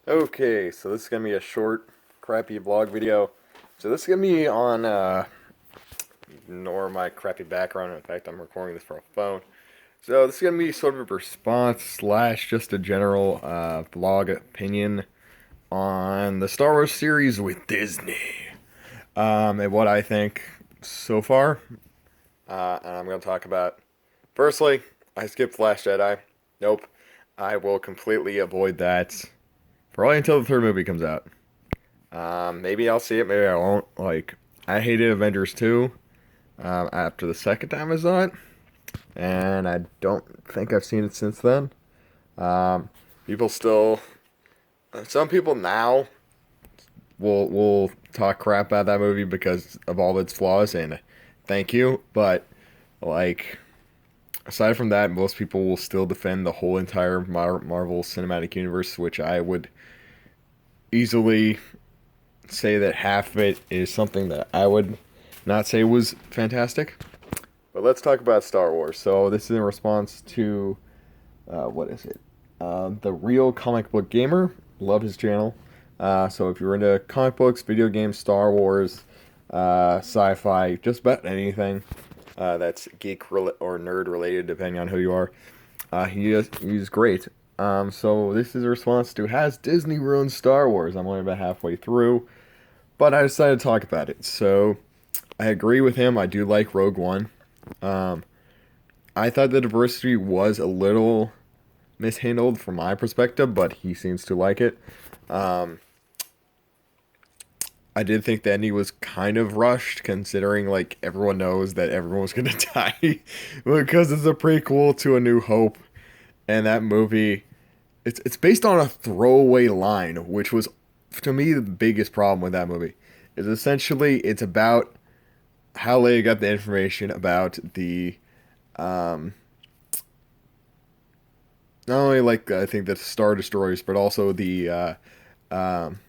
Okay, so this is gonna be a short, crappy vlog video. So this is gonna be on, ignore my crappy background. In fact, I'm recording this from a phone. So this is gonna be sort of a response slash just a general vlog opinion on the Star Wars series with Disney. And what I think so far. And I'm gonna talk about. Firstly, I skipped Last Jedi. Nope, I will completely avoid that. Probably until the third movie comes out. Maybe I'll see it, maybe I won't. Like, I hated Avengers 2 after the second time I saw it, and I don't think I've seen it since then. Um, people still, some people now will talk crap about that movie because of all its flaws, and thank you, but like, aside from that, most people will still defend the whole entire Marvel Cinematic Universe, which I would easily say that half of it is something that I would not say was fantastic. But let's talk about Star Wars. So this is in response to what is it? The Real Comic Book Gamer. Love his channel. So if you're into comic books, video games, Star Wars, sci-fi, just about anything that's or nerd related, depending on who you are, he's great. So this is a response to Has Disney ruined Star Wars? I'm only about halfway through. But I decided to talk about it. So I agree with him. I do like Rogue One. Um, I thought the diversity was a little mishandled from my perspective, but he seems to like it. Um, I did think the ending was kind of rushed, considering like everyone knows that everyone was gonna die because it's a prequel to A New Hope, and that movie, it's based on a throwaway line, which was to me the biggest problem with that movie. Is essentially it's about how Leia got the information about the um, not only like I think the Star Destroyers, but also um,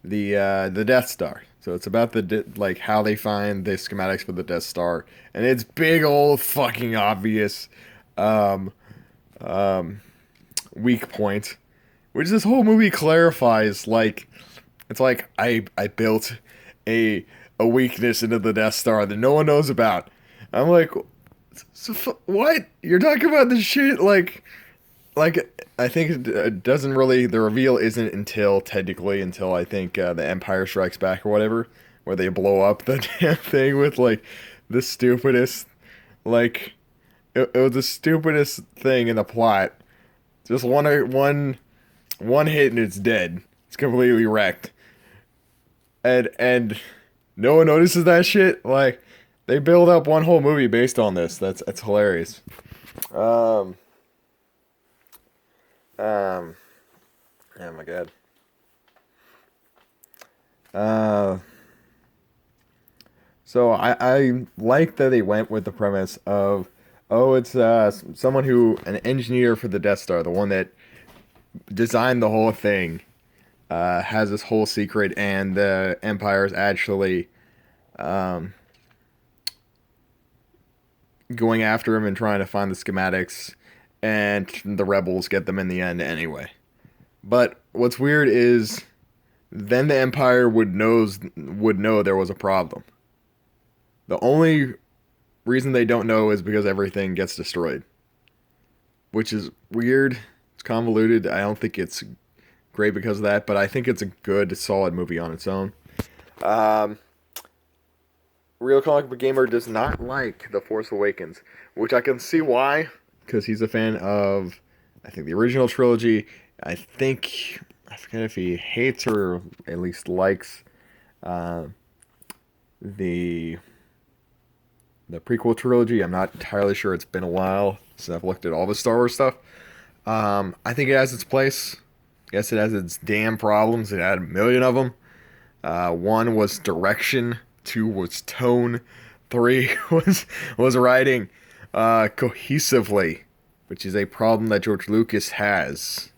the Death Star. So it's about like how they find the schematics for the Death Star, and it's big old fucking obvious um, um, weak point, which this whole movie clarifies. Like it's like I built a a weakness into the Death Star that no one knows about. I'm like, what? You're talking about this shit like I think it doesn't really, the reveal isn't until technically until I think the Empire Strikes Back or whatever, where they blow up the damn thing with like the stupidest, like it was the stupidest thing in the plot. Just one hit and it's dead. It's completely wrecked. And no one notices that shit. Like they build up one whole movie based on this. That's hilarious. Um um oh my god. Uh so I like that they went with the premise of, oh, it's someone who, an engineer for the Death Star, the one that designed the whole thing, has this whole secret, and the Empire is actually um, going after him and trying to find the schematics, and the rebels get them in the end anyway. But what's weird is then the Empire would know there was a problem. The only reason they don't know is because everything gets destroyed, which is weird. It's convoluted. I don't think it's great because of that, but I think it's a good, solid movie on its own. Um, Real Comic Book Gamer does not like The Force Awakens, which I can see why, because he's a fan of, I think, the original trilogy. I think, I forget if he hates or at least likes uh, the the prequel trilogy. I'm not entirely sure. It's been a while since I've looked at all the Star Wars stuff. I think it has its place. Yes, it has its damn problems. It had a million of them. One was direction. Two was tone. Three was writing cohesively, which is a problem that George Lucas has.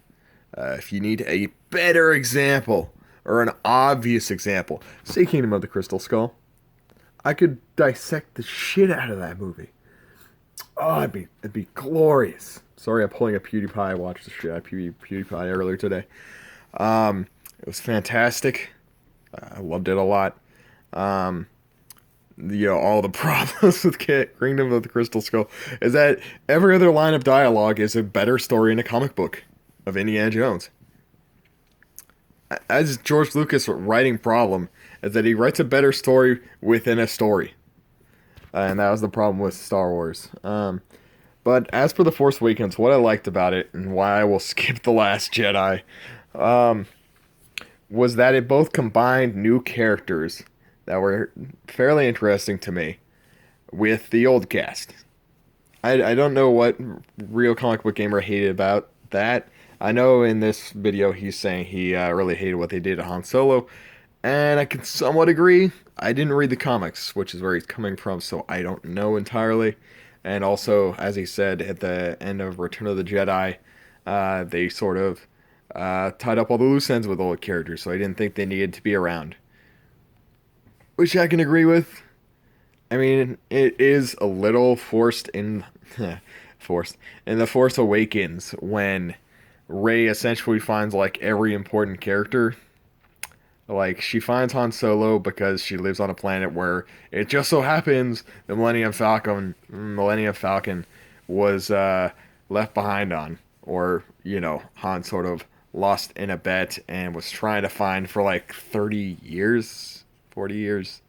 If you need a better example or an obvious example, say Kingdom of the Crystal Skull. I could dissect the shit out of that movie. Oh, it'd be glorious. Sorry, I'm pulling a PewDiePie. I watched the shit out of PewDiePie earlier today. It was fantastic. I loved it a lot. Um, all the problems with Kingdom of the Crystal Skull is that every other line of dialogue is a better story in a comic book of Indiana Jones. As George Lucas' writing problem is that he writes a better story within a story, and that was the problem with Star Wars. But as for the Force Awakens, what I liked about it and why I will skip the Last Jedi, um, was that it both combined new characters that were fairly interesting to me with the old cast. I don't know what Real Comic Book Gamer hated about that. I know in this video he's saying he really hated what they did to Han Solo, and I can somewhat agree. I didn't read the comics, which is where he's coming from, so I don't know entirely. And also, as he said at the end of Return of the Jedi, they sort of tied up all the loose ends with old characters, so I didn't think they needed to be around. Which I can agree with. I mean, it is a little forced in forced in the Force Awakens when Rey essentially finds like every important character. Like she finds Han Solo because she lives on a planet where it just so happens the Millennium Falcon was left behind on, or Han sort of lost in a bet and was trying to find for like 30 years, 40 years.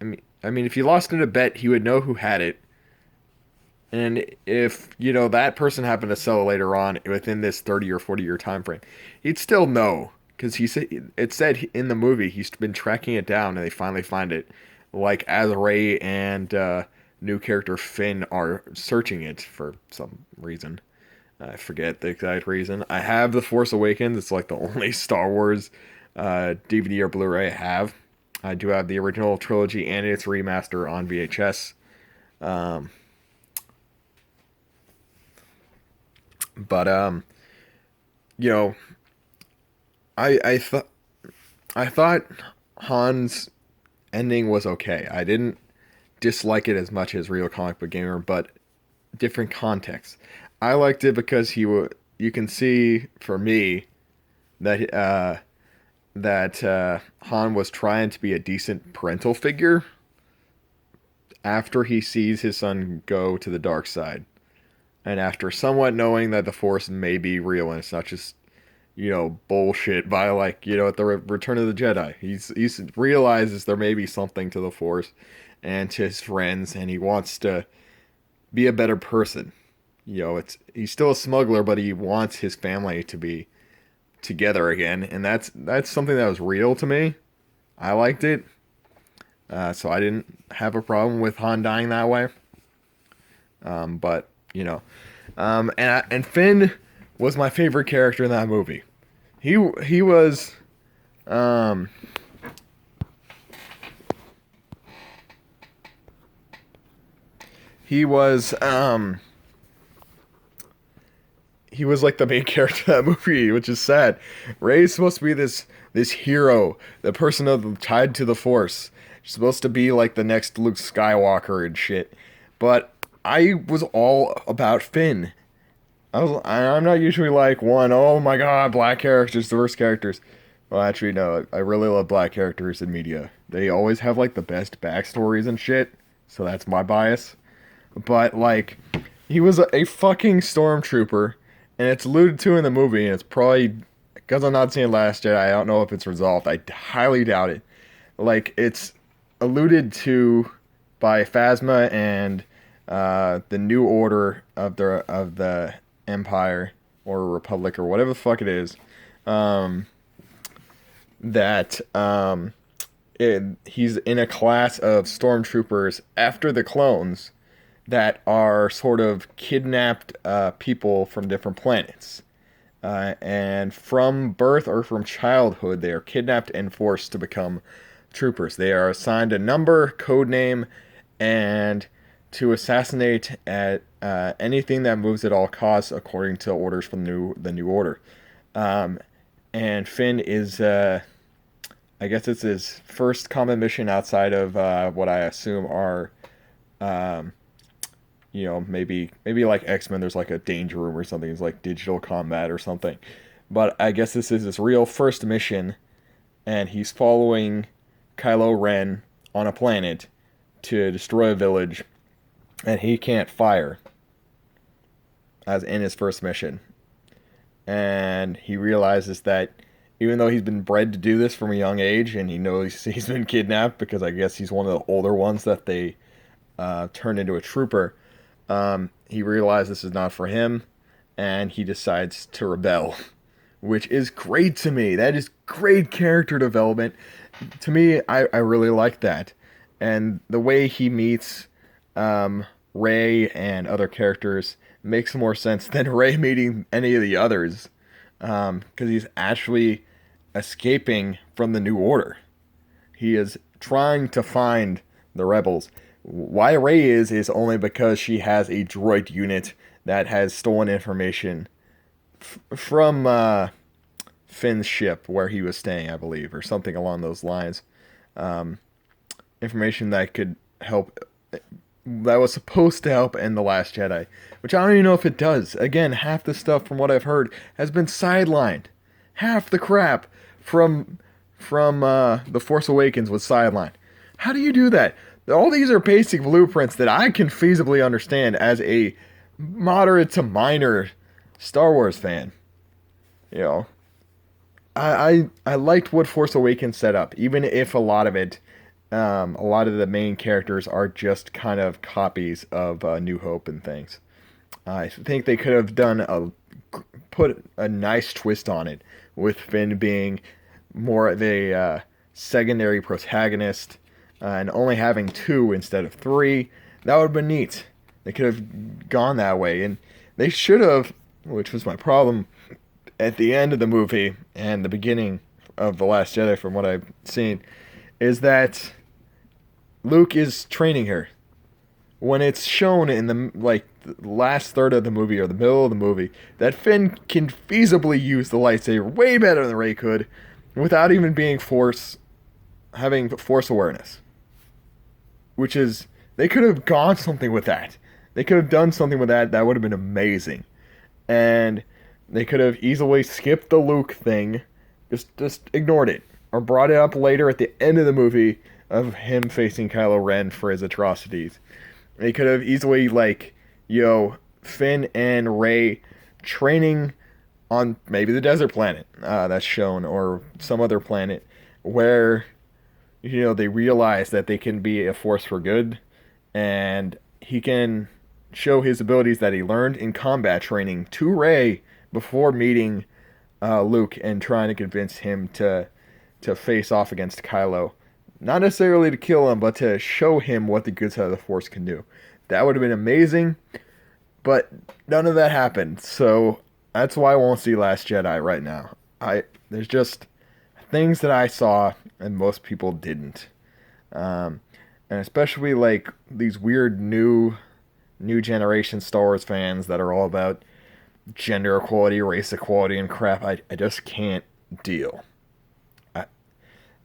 I mean, if he lost in a bet, he would know who had it. And if, that person happened to sell it later on within this 30 or 40-year time frame, he'd still know. Because it said in the movie he's been tracking it down and they finally find it. Like, as Rey and new character Finn are searching it for some reason. I forget the exact reason. I have The Force Awakens. It's like the only Star Wars DVD or Blu-ray I have. I do have the original trilogy and its remaster on VHS. Um, but you know, I thought Han's ending was okay. I didn't dislike it as much as Real Comic Book Gamer, but different context. I liked it because you can see for me that Han was trying to be a decent parental figure after he sees his son go to the dark side. And after somewhat knowing that the Force may be real and it's not just, bullshit by like, at the Return of the Jedi. He's realizes there may be something to the Force and to his friends, and he wants to be a better person. He's still a smuggler, but he wants his family to be together again, and that's something that was real to me. I liked it, so I didn't have a problem with Han dying that way. But and Finn was my favorite character in that movie. He was um, he was he was like the main character of that movie, which is sad. Rey's supposed to be this hero, the person tied to the Force. She's supposed to be like the next Luke Skywalker and shit. But I was all about Finn. I'm not usually like oh my god, black characters, diverse characters. Well, actually, no, I really love black characters in media. They always have like the best backstories and shit. So that's my bias. But like, he was a fucking stormtrooper, and it's alluded to in the movie, and it's probably because I'm not seeing Last Jedi. I don't know if it's resolved. I highly doubt it. Like, it's alluded to by Phasma and the New Order of the Empire or Republic or whatever the fuck it is. That he's in a class of stormtroopers after the clones that are sort of kidnapped people from different planets. And from birth or from childhood, they are kidnapped and forced to become troopers. They are assigned a number, code name, and to assassinate at anything that moves at all costs according to orders from the new order. And Finn is, I guess it's his first combat mission outside of what I assume are maybe like X-Men, there's like a danger room or something. It's like digital combat or something. But I guess this is his real first mission, and he's following Kylo Ren on a planet to destroy a village, and he can't fire as in his first mission. And he realizes that even though he's been bred to do this from a young age, and he knows he's been kidnapped because I guess he's one of the older ones that they turned into a trooper, he realizes this is not for him, and he decides to rebel, which is great to me. That is great character development. To me, I really like that. And the way he meets Rey and other characters makes more sense than Rey meeting any of the others. Because he's actually escaping from the New Order. He is trying to find the rebels. Why Rey is only because she has a droid unit that has stolen information from Finn's ship where he was staying, I believe, or something along those lines. Information that could help, that was supposed to help in The Last Jedi, which I don't even know if it does. Again, half the stuff from what I've heard has been sidelined. Half the crap from The Force Awakens was sidelined. How do you do that? All these are basic blueprints that I can feasibly understand as a moderate to minor Star Wars fan. You know, I liked what Force Awakens set up, even if a lot of the main characters are just kind of copies of New Hope and things. I think they could have put a nice twist on it, with Finn being more of a secondary protagonist, and only having 2 instead of 3. That would have been neat. They could have gone that way, and they should have, which was my problem at the end of the movie and the beginning of The Last Jedi, from what I've seen, is that Luke is training her. When it's shown in the last third of the movie or the middle of the movie that Finn can feasibly use the lightsaber way better than Rey could, without even having force awareness. Which is, they could have gone something with that. They could have done something with that. That would have been amazing. And they could have easily skipped the Luke thing, just ignored it, or brought it up later at the end of the movie of him facing Kylo Ren for his atrocities. They could have easily, Finn and Rey training on maybe the desert planet that's shown, or some other planet where, they realize that they can be a force for good, and he can show his abilities that he learned in combat training to Rey before meeting Luke and trying to convince him to face off against Kylo. Not necessarily to kill him, but to show him what the good side of the Force can do. That would have been amazing, but none of that happened. So that's why I won't see Last Jedi right now. There's just things that I saw and most people didn't. And especially these weird new generation Star Wars fans that are all about gender equality, race equality, and crap. I just can't deal.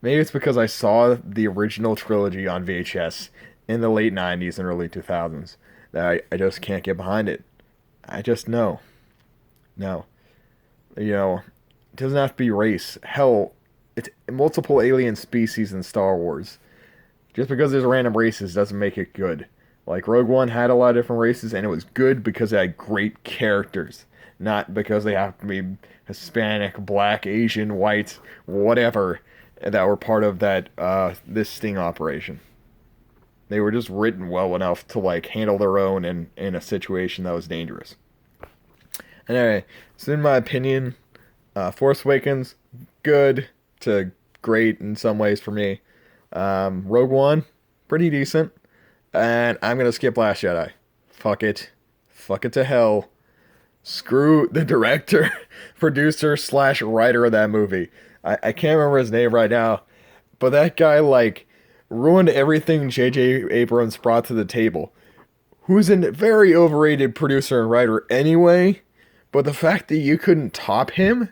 Maybe it's because I saw the original trilogy on VHS in the late 90s and early 2000s that I just can't get behind it. I just know. No. It doesn't have to be race. Hell, it's multiple alien species in Star Wars. Just because there's random races doesn't make it good. Rogue One had a lot of different races, and it was good because it had great characters. Not because they have to be Hispanic, black, Asian, white, whatever, that were part of that this sting operation. They were just written well enough to handle their own in a situation that was dangerous. Anyway, so in my opinion, Force Awakens, good to great in some ways for me. Rogue One, pretty decent. And I'm gonna skip Last Jedi. Fuck it. Fuck it to hell. Screw the director, producer / writer of that movie. I can't remember his name right now, but that guy ruined everything J.J. Abrams brought to the table. Who's a very overrated producer and writer anyway, but the fact that you couldn't top him,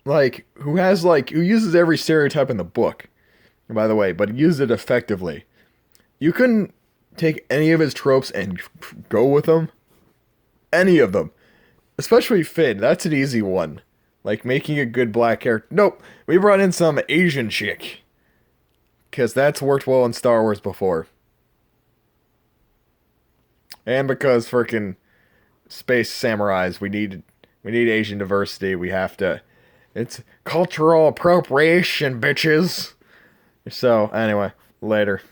who uses every stereotype in the book, by the way, but he used it effectively. You couldn't take any of his tropes and go with them. Any of them. Especially Finn. That's an easy one. Like, making a good black character. Nope. We brought in some Asian chick. Because that's worked well in Star Wars before. And because frickin' space samurais, we need Asian diversity. We have to. It's cultural appropriation, bitches. So, anyway, later.